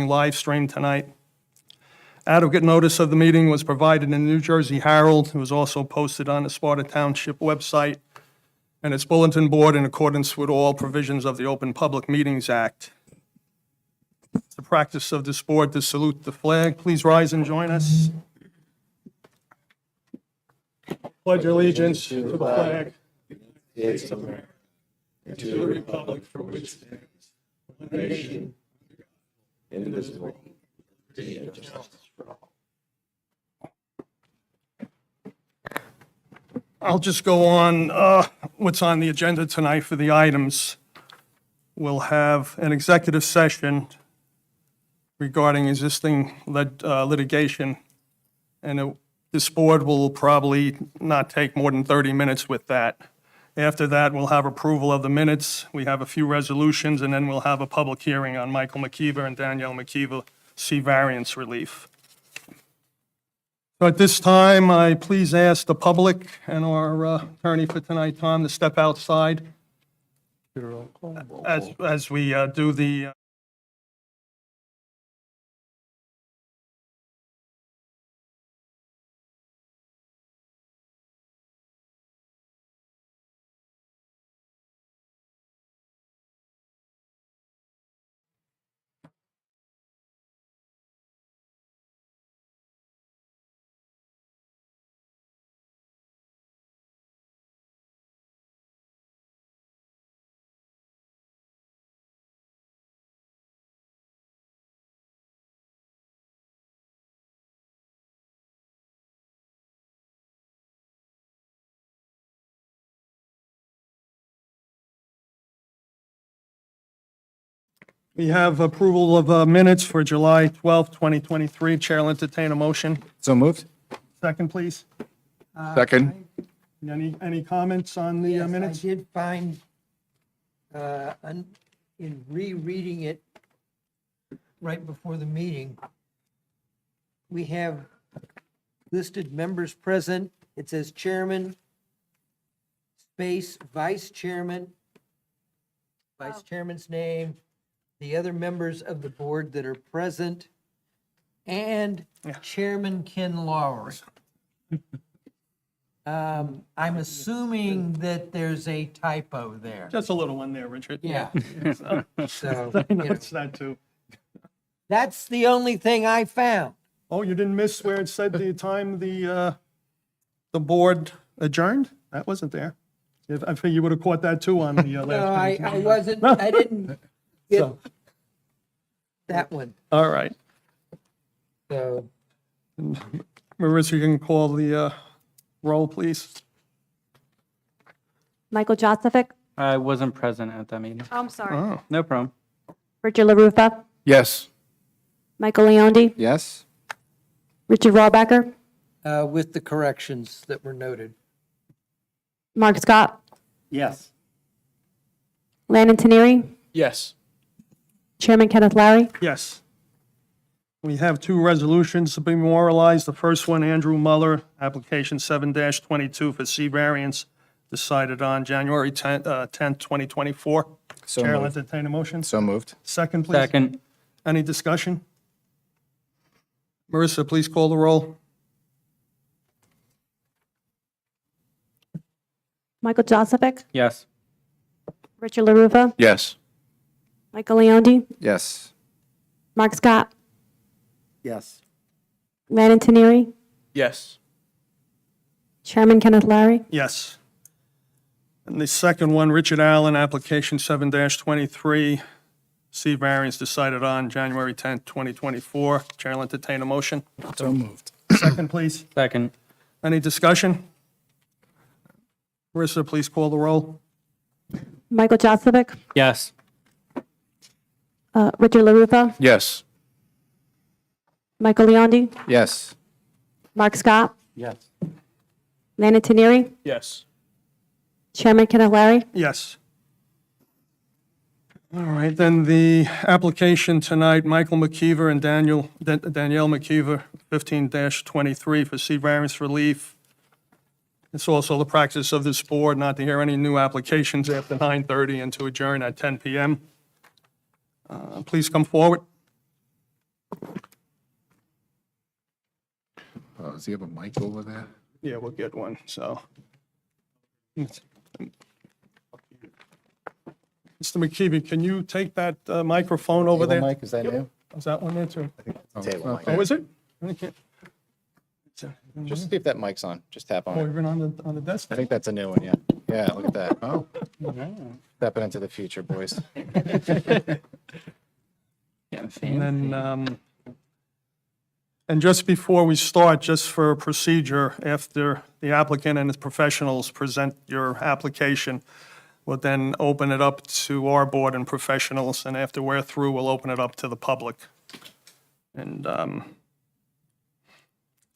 being live streamed tonight. Adequate notice of the meeting was provided in the New Jersey Herald. It was also posted on the Sparta Township website and its bulletin board in accordance with all provisions of the Open Public Meetings Act. It's the practice of this board to salute the flag. Please rise and join us. Pledge allegiance to the flag of the United States of America and to the republic for which it stands, one nation, indivisible, with liberty and justice for all. I'll just go on what's on the agenda tonight for the items. We'll have an executive session regarding existing litigation, and this board will probably not take more than 30 minutes with that. After that, we'll have approval of the minutes. We have a few resolutions, and then we'll have a public hearing on Michael McKeever and Danielle McKeever C variance relief. So at this time, I please ask the public and our attorney for tonight, Tom, to step outside as we do the We have approval of minutes for July 12th, 2023. Chair will entertain a motion. So moved. Second, please. Second. Any comments on the Yes, minutes? I did find, in rereading it right before the meeting, we have listed members present. It says chairman, space, vice chairman, vice chairman's name, the other members of the board that are present, and Chairman Ken Lowry. I'm assuming that there's a typo there. Just a little one there, Richard. Yeah. So, I you know, noticed that too. that's the only thing I found. Oh, you didn't miss where it said the time the board adjourned? That wasn't there. I think you would have caught that too on the No, last. I wasn't, I didn't get So- that one. All right. So, Marissa, you can call the roll, please. Michael Josephic. I wasn't present at that meeting. Oh, I'm sorry. Oh, No problem. Richard LaRufa. Yes. Michael Leondi. Yes. Richard Wallbacker. with the corrections that were noted. Mark Scott. Yes. Landon Teneri. Yes. Chairman Kenneth Larry. yes. We have two resolutions to be memorialized. The first one, Andrew Muller, application 7-22 for C variance, decided on January 10th, 2024. So Chair will moved. entertain a motion. So moved. Second, please. Second. Any discussion? Marissa, please call the roll. Michael Josephic. Yes. Richard LaRufa. Yes. Michael Leondi. Yes. Mark Scott. Yes. Landon Teneri. Yes. Chairman Kenneth Larry. Yes. And the second one, Richard Allen, application 7-23, C variance decided on January 10th, 2024. Chair will entertain a motion. So moved. Second, please. Second. Any discussion? Marissa, please call the roll. Michael Josephic. Yes. Richard LaRufa. Yes. Michael Leondi. Yes. Mark Scott. Yes. Landon Teneri. Yes. Chairman Kenneth Larry. Yes. All right, then the application tonight, Michael McKeever and Danielle McKeever, 15-23 for C variance relief. It's also the practice of this board not to hear any new applications after 9:30 and to adjourn at 10 PM. Please come forward. Does he have a mic over there? Yeah, we'll get one, so. Mr. McKeeby, can you take that microphone over there? Mic, is that new? Is that one there too? Table mic. Oh, is it? I can't- Just see if that mic's on. Just tap Oh, on it. even on the I desktop? think that's a new one, yeah. Yeah, look at that. Oh, Stepping into the future, boys. Getting And fancy. then, and just before we start, just for procedure, after the applicant and his professionals present your application, we'll then open it up to our board and professionals, and after we're through, we'll open it up to the public. And now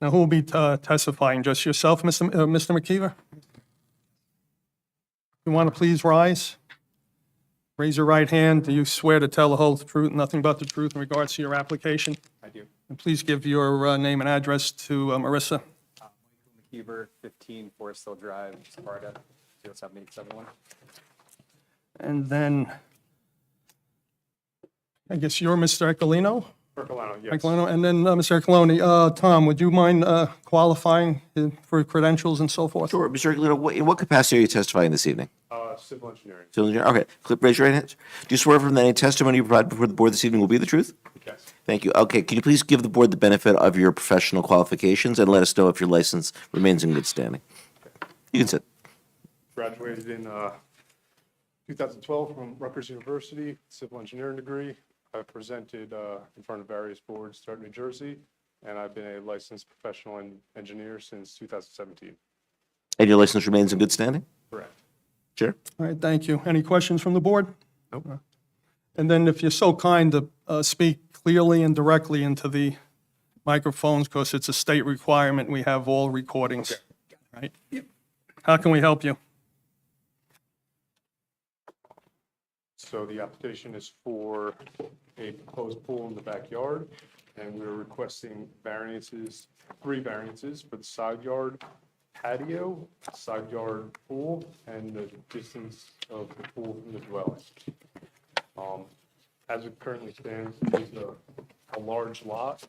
who will be testifying? Just yourself, Mr. McKeever? You want to please rise? Raise your right hand. Do you swear to tell the whole truth, nothing but the truth in regards to your application? I do. And please give your name and address to Marissa. McKeever, 15 Forest Hill Drive, Sparta, 07871. And then, I guess you're Mr. Eccolino? Percolano, yes. Eccolino, and then Mr. Eccoloni, Tom, would you mind qualifying for credentials and so forth? Sure, Mr. Aguilera, in what capacity are you testifying this evening? Civil engineering, Civil engineer? Okay, raise your right hand. Do you swear from that any testimony you provide before the board this evening will be the truth? yes. Thank you. Okay, can you please give the board the benefit of your professional qualifications and let us know if your license remains in good standing? You can sit. Graduated in 2012 from Rutgers University, civil engineering degree. I've presented in front of various boards throughout New Jersey, and I've been a licensed professional engineer since 2017. And your license remains in good standing? Correct. Sure. All right, thank you. Any questions from the board? Nope. And then if you're so kind to speak clearly and directly into the microphones, because it's a state requirement, we have all recordings. Right? How can we help you? So the application is for a proposed pool in the backyard, and we're requesting variances, 3 variances for the side yard patio, side yard pool, and the distance of the pool from the dwelling. As it currently stands, it's a large lot,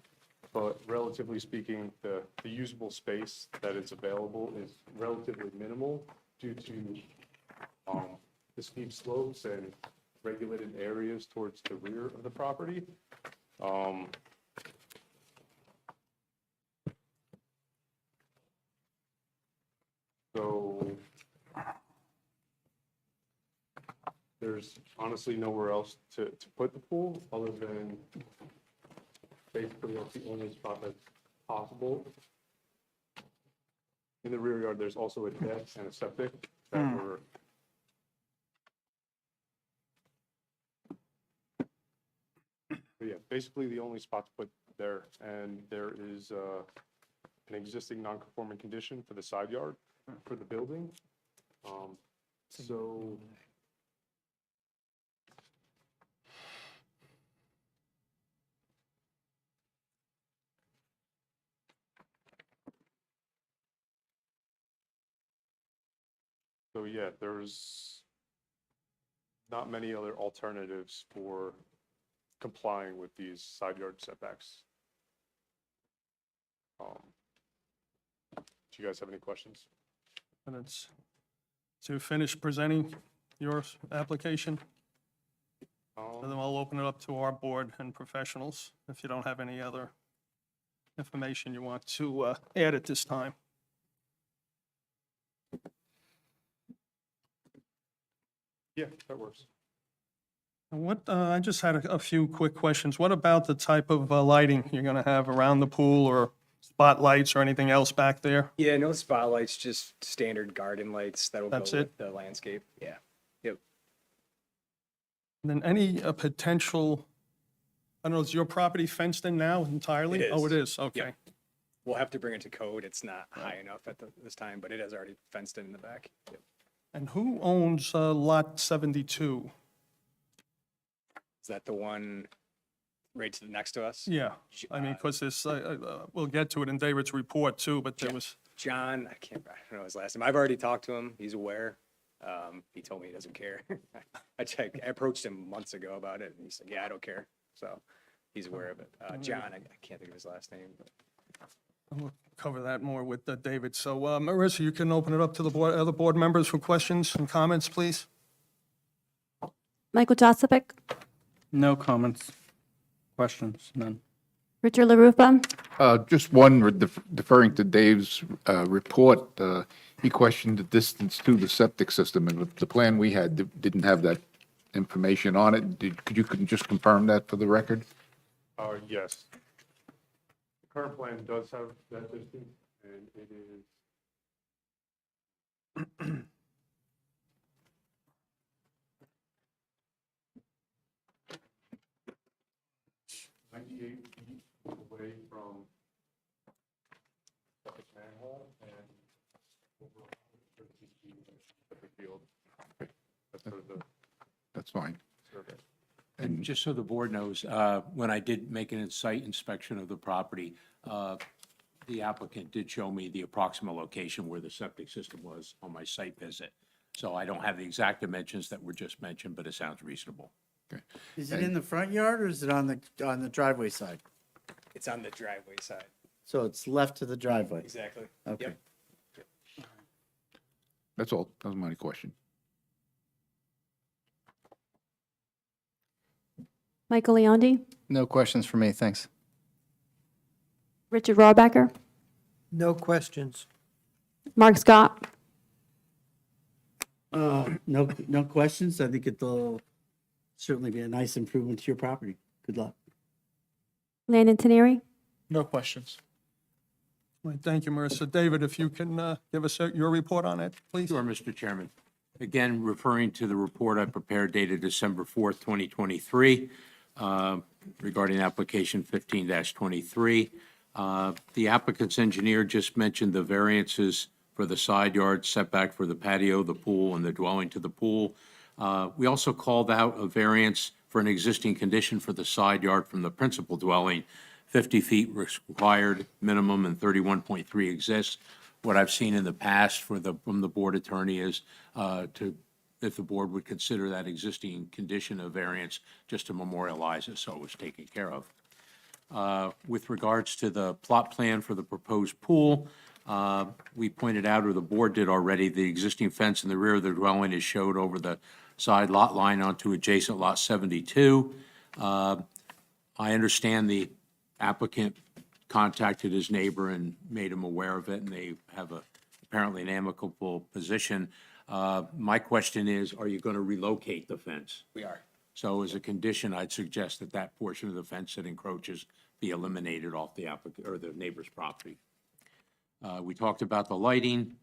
but relatively speaking, the usable space that is available is relatively minimal due to the steep slopes and regulated areas towards the rear of the property. So there's honestly nowhere else to put the pool other than basically that's the only spot that's possible. In the rear yard, there's also a deck and a septic that were but yeah, basically the only spot to put there, and there is an existing non-conforming condition for the side yard for the building. So So yeah, there's not many other alternatives for complying with these side yard setbacks. Do you guys have any questions? And it's to finish presenting your application, and then I'll open it up to our board and professionals if you don't have any other information you want to add at this time. Yeah, that works. And what, I just had a few quick questions. What about the type of lighting you're going to have around the pool, or spotlights or anything else back there? Yeah, no spotlights, just standard garden lights that'll go That's with it? the landscape. Yeah. Yep. And then any potential, I don't know, is your property fenced in now entirely? It Oh, it is. is, okay. We'll have to bring it to code. It's not high enough at this time, but it has already fenced in the back. Yep. And who owns Lot 72? Is that the one right to the next to us? Yeah, I mean, because this, we'll get to it in David's report too, but there was, John, I don't know his last name. I've already talked to him. He's aware. He told me he doesn't care. I approached him months ago about it, and he said, yeah, I don't care. So he's aware of it. John, I can't think of his last name. But We'll cover that more with David. So Marissa, you can open it up to the board, other board members for questions and comments, please. Michael Joseph, No comments. Questions? None. Richard LaRufa, Just one, deferring to Dave's report, he questioned the distance to the septic system, and the plan we had didn't have that information on it. Could you just confirm that for the record? Yes. The current plan does have that distance, and it is 98 feet away from the manhole and over 130 feet of the field. That's sort of the That's fine. survey. And just so the board knows, when I did make an site inspection of the property, the applicant did show me the approximate location where the septic system was on my site visit. So I don't have the exact dimensions that were just mentioned, but it sounds reasonable. Is it in the front yard or is it on the driveway side? It's on the driveway side. So it's left to the driveway? Exactly. Okay. Yep. That's all. That was my question. Michael Leondi, No questions for me, thanks. Richard Rawbacker, No questions. Mark Scott, No questions. I think it'll certainly be a nice improvement to your property. Good luck. Landon Teneri, No questions. All right, thank you, Marissa. David, if you can give us your report on it, please. Sure, Mr. Chairman. Again, referring to the report I prepared dated December 4th, 2023, regarding application 15-23. The applicant's engineer just mentioned the variances for the side yard setback for the patio, the pool, and the dwelling to the pool. We also called out a variance for an existing condition for the side yard from the principal dwelling. 50 feet required minimum and 31.3 exists. What I've seen in the past from the board attorney is if the board would consider that existing condition of variance just to memorialize it, so it was taken care of. With regards to the plot plan for the proposed pool, we pointed out, or the board did already, the existing fence in the rear of the dwelling is showed over the side lot line onto adjacent lot 72. I understand the applicant contacted his neighbor and made him aware of it, and they have apparently an amicable position. My question is, are you going to relocate the fence? We are. So as a condition, I'd suggest that that portion of the fence that encroaches be eliminated off the applicant, or the neighbor's property. We talked about the lighting.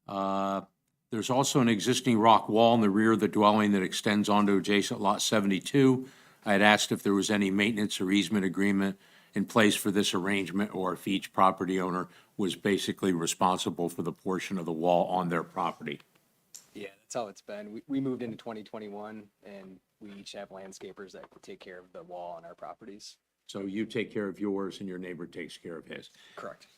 There's also an existing rock wall in the rear of the dwelling that extends onto adjacent lot 72. I had asked if there was any maintenance or easement agreement in place for this arrangement, or if each property owner was basically responsible for the portion of the wall on their property. Yeah, that's how it's been. We moved into 2021 and we each have landscapers that take care of the wall on our properties. So you take care of yours and your neighbor takes care of his. Correct.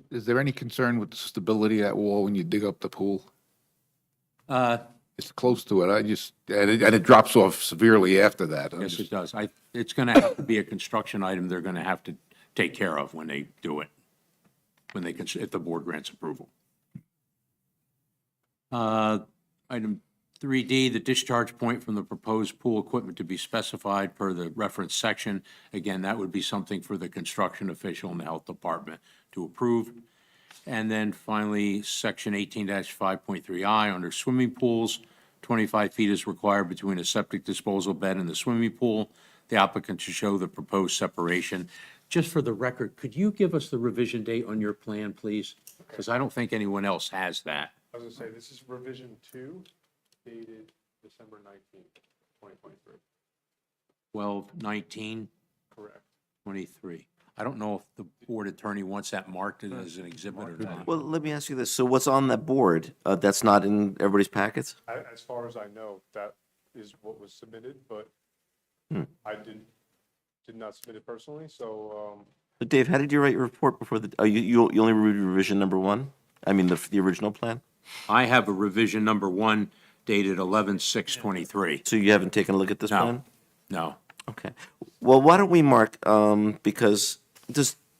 Is there any concern with the stability of that wall when you dig up the pool? It's close to it. And it drops off severely after that. Yes, it does. It's going to have to be a construction item they're going to have to take care of when they do it, if the board grants approval. Item 3D, the discharge point from the proposed pool equipment to be specified per the reference section. Again, that would be something for the construction official and the health department to approve. And then finally, section 18-5.3I, under swimming pools, 25 feet is required between a septic disposal bed and the swimming pool. The applicant should show the proposed separation. Just for the record, could you give us the revision date on your plan, please? Because I don't think anyone else has that. I was going to say, this is revision 2, dated December 19th, 2023. 12/19/23. Correct. I don't know if the board attorney wants that marked as an exhibit or not. Well, let me ask you this. So what's on that board? That's not in everybody's packets? As far as I know, that is what was submitted, but I did not submit it personally, so But Dave, how did you write your report before you only reviewed revision number 1? I mean, the original plan? I have a revision number 1 dated 11/6/23. So you haven't taken a look at this No. plan? No. Okay. Well, why don't we mark, because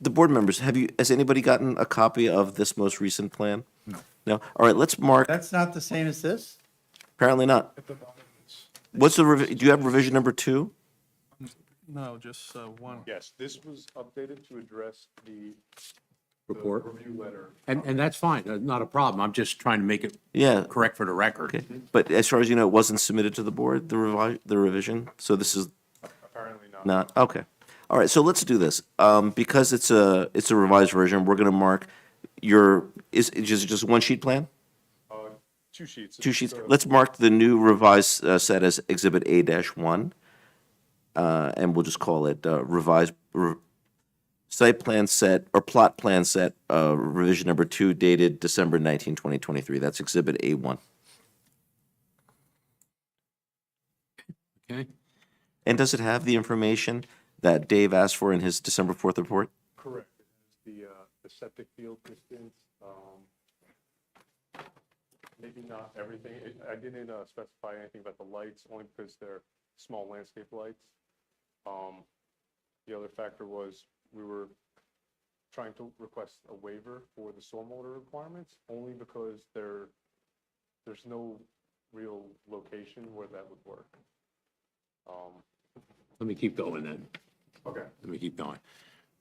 The board members, has anybody gotten a copy of this most recent plan? No. No? All right, let's mark, That's not the same as this? apparently not. What's do you have revision number 2? No, just one. Yes, this was updated to address the Report. review letter. And that's fine, not a problem. I'm just trying to make it Yeah, correct for the record. okay. But as far as you know, it wasn't submitted to the board, the revision? So this is Apparently not. not, okay. All right, so let's do this. Because it's a revised version, we're going to mark is it just one sheet plan? 2 sheets. 2 sheets. Let's mark the new revised set as Exhibit A-1. And we'll just call it site plan set, or plot plan set, revision number 2, dated December 19, 2023. That's Exhibit A1. Okay? And does it have the information that Dave asked for in his December 4th report? Correct. It has the septic field distance, maybe not everything. I didn't specify anything about the lights, only because they're small landscape lights. The other factor was we were trying to request a waiver for the stormwater requirements, only because there's no real location where that would work. Let me keep going then. Okay. Let me keep going.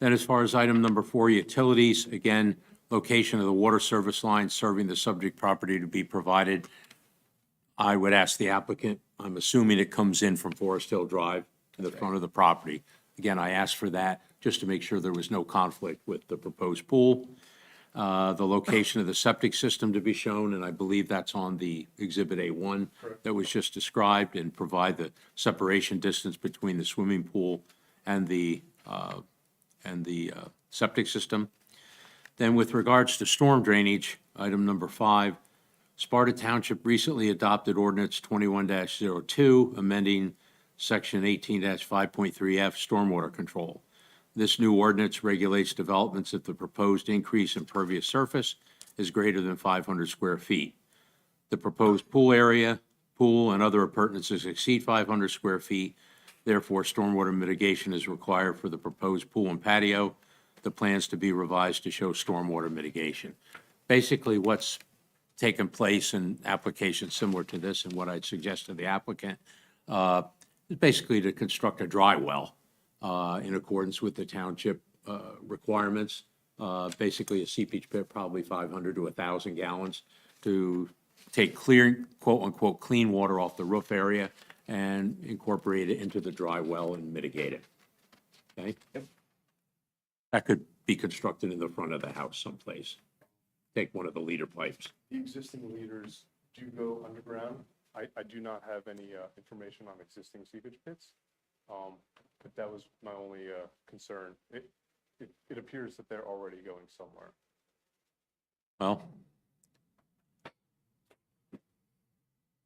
Then as far as item number 4, utilities, again, location of the water service line serving the subject property to be provided. I would ask the applicant, I'm assuming it comes in from Forest Hill Drive to the front of the property. Again, I asked for that just to make sure there was no conflict with the proposed pool. The location of the septic system to be shown, and I believe that's on the Exhibit A1 that was just described, and provide the separation distance between the swimming pool and the septic system. Then with regards to storm drainage, item number 5, Sparta Township recently adopted ordinance 21-02, amending section 18-5.3F stormwater control. This new ordinance regulates developments if the proposed increase in pervious surface is greater than 500 square feet. The proposed pool and other appurtenances exceed 500 square feet. Therefore, stormwater mitigation is required for the proposed pool and patio. The plans to be revised to show stormwater mitigation. Basically, what's taken place in applications similar to this, and what I'd suggest to the applicant, is basically to construct a dry well in accordance with the township requirements. Basically, a seepage pit, probably 500 to 1,000 gallons, to take clear, quote-unquote, clean water off the roof area and incorporate it into the dry well and mitigate it. Okay? That could be constructed in the front of the house someplace. Take one of the leader pipes. The existing leaders do go underground. I do not have any information on existing seepage pits, but that was my only concern. It appears that they're already going somewhere. Well,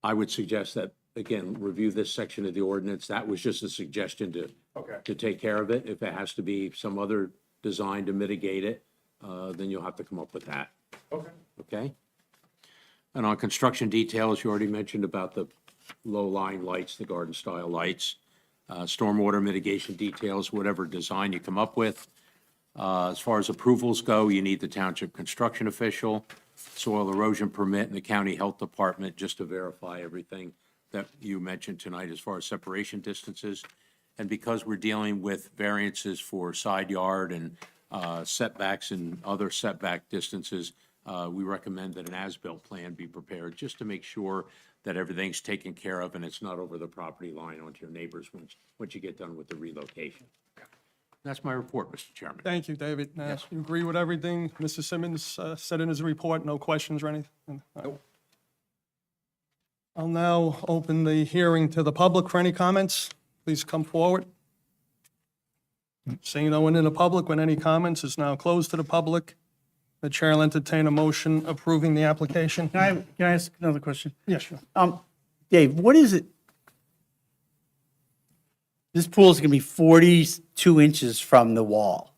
I would suggest that, again, review this section of the ordinance. That was just a suggestion to take care of it. If it has to be some other design to mitigate it, then you'll have to come up with that. Okay. Okay? And on construction details, you already mentioned about the low-lying lights, the garden-style lights. Stormwater mitigation details, whatever design you come up with. As far as approvals go, you need the township construction official, soil erosion permit, and the county health department, just to verify everything that you mentioned tonight as far as separation distances. And because we're dealing with variances for side yard and setbacks and other setback distances, we recommend that an as-built plan be prepared, just to make sure that everything's taken care of and it's not over the property line onto your neighbors once you get done with the relocation. That's my report, Mr. Chairman. Thank you, David. You agree with everything Mr. Simmons said in his report? No questions or anything? Nope. I'll now open the hearing to the public for any comments. Please come forward. Seeing no one in the public with any comments, is now closed to the public. The chair will entertain a motion approving the application. Can I ask another question? Yes, sure. Dave, what is it? This pool is gonna be 42 inches from the wall.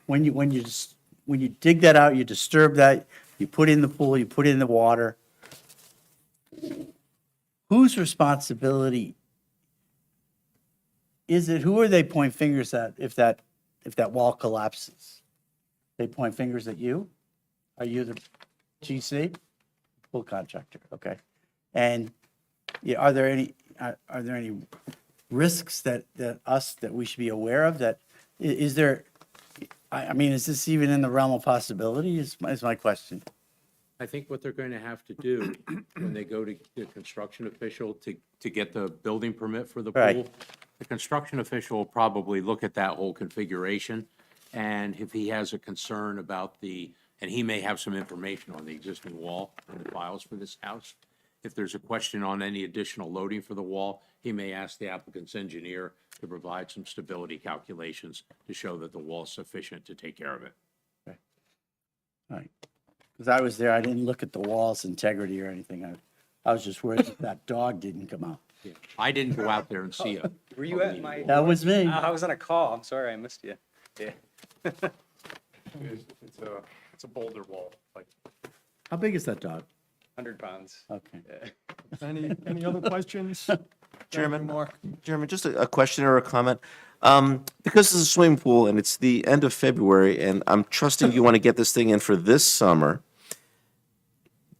When you dig that out, you disturb that, you put in the pool, you put in the water. Whose responsibility is it? Who are they point fingers at if that if that wall collapses? They point fingers at you? Are you the GC? Full contractor, okay. And yeah, are there any risks that we should be aware of that, is there, I mean, is this even in the realm of possibility is my question? I think what they're going to have to do when they go to the construction official to get the building permit for the Right. pool, the construction official will probably look at that whole configuration. And if he has a concern about and he may have some information on the existing wall in the files for this house. If there's a question on any additional loading for the wall, he may ask the applicant's engineer to provide some stability calculations to show that the wall is sufficient to take care of it. All right. Because I was there, I didn't look at the wall's integrity or anything. I was just worried that dog didn't come out. I didn't go out there and see it. Were you at my? That was me. I was on a call. I'm sorry, I missed you. Yeah. It's a boulder wall, like How big is that dog? 100 pounds. Okay. Any other questions? Chairman? Mark? Chairman, just a question or a comment. Because it's a swimming pool and it's the end of February, and I'm trusting you want to get this thing in for this summer,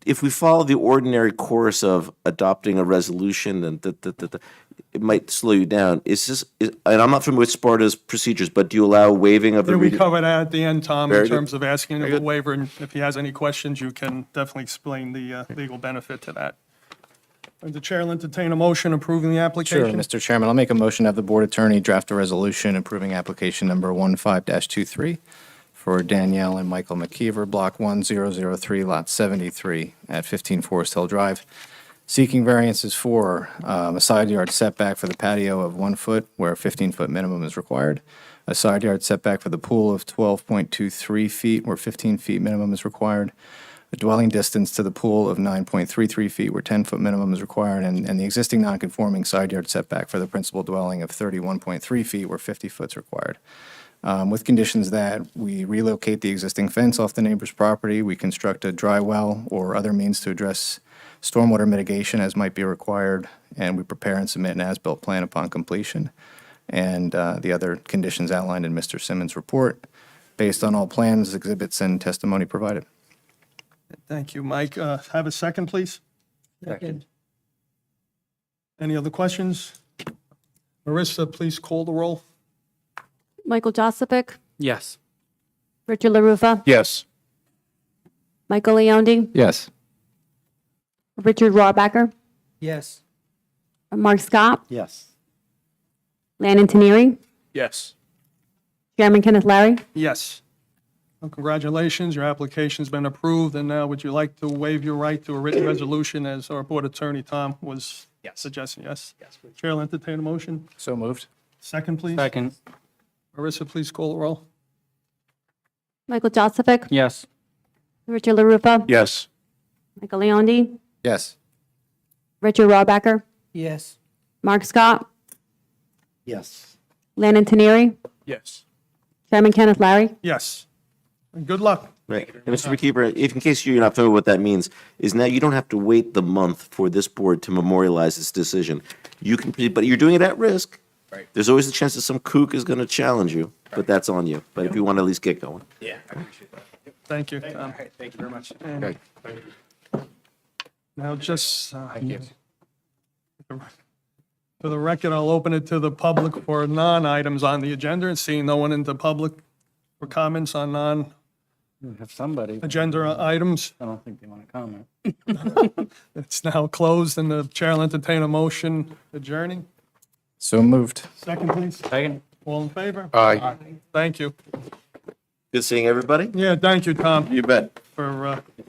if we follow the ordinary course of adopting a resolution, and it might slow you down. And I'm not familiar with Sparta's procedures, but do you allow waiving of the Yeah, we reading? covered that at the end, Tom, in Very good. terms of asking Very of a good. waiver, and if he has any questions, you can definitely explain the legal benefit to that. Would the chair will entertain a motion approving the Sure, application? Mr. Chairman, I'll make a motion to have the board attorney draft a resolution approving application number 15-23 for Danielle and Michael McKeever, Block 1003, Lot 73 at 15 Forest Hill Drive, seeking variances for a side yard setback for the patio of 1 foot where a 15-foot minimum is required, a side yard setback for the pool of 12.23 feet where 15 feet minimum is required, a dwelling distance to the pool of 9.33 feet where 10-foot minimum is required, and the existing non-conforming side yard setback for the principal dwelling of 31.3 feet where 50 foot's required. With conditions that we relocate the existing fence off the neighbor's property, we construct a dry well or other means to address stormwater mitigation as might be required, and we prepare and submit an as-built plan upon completion, and the other conditions outlined in Mr. Simmons' report, based on all plans, exhibits, and testimony provided. Thank you, Mike. Have a second, please? Second. Any other questions? Marissa, please call the roll. Michael Joseph, Yes. Richard LaRufa, Yes. Michael Leondi, Yes. Richard Rawbacker, Yes. Mark Scott, Yes. Landon Teneri, Yes. Chairman Kenneth Larry. Yes. Well, congratulations, your application's been approved, and now would you like to waive your right to a written resolution as our board attorney, Tom, was suggesting? Yes? Yes, please. Chair will entertain a motion. So moved. Second, please. Second. Marissa, please call the roll. Michael Joseph, Yes. Richard LaRufa, Yes. Michael Leondi, Yes. Richard Rawbacker, Yes. Mark Scott, Yes. Landon Teneri, Yes. Chairman Kenneth Larry. Yes. And good luck. Right. And Mr. McKeever, if in case you're not familiar with what that means, is now you don't have to wait the month for this board to memorialize this decision. You can, but you're doing it at risk. Right. There's always a chance that some kook is going to challenge you, but that's on you. But if you want to at least get going. Yeah, I appreciate that. Thank you, All Tom. right, thank you very much. Okay. Now, just Thank you. for the record, I'll open it to the public for non-items on the agenda, and seeing no one in the public for comments on Have somebody. non-agenda items. I don't think they want to comment. It's now closed, and the chair will entertain a motion adjourning. So moved. Second, please. Second. All in favor? Aye. Thank you. Good seeing everybody. Yeah, thank you, Tom, You bet. for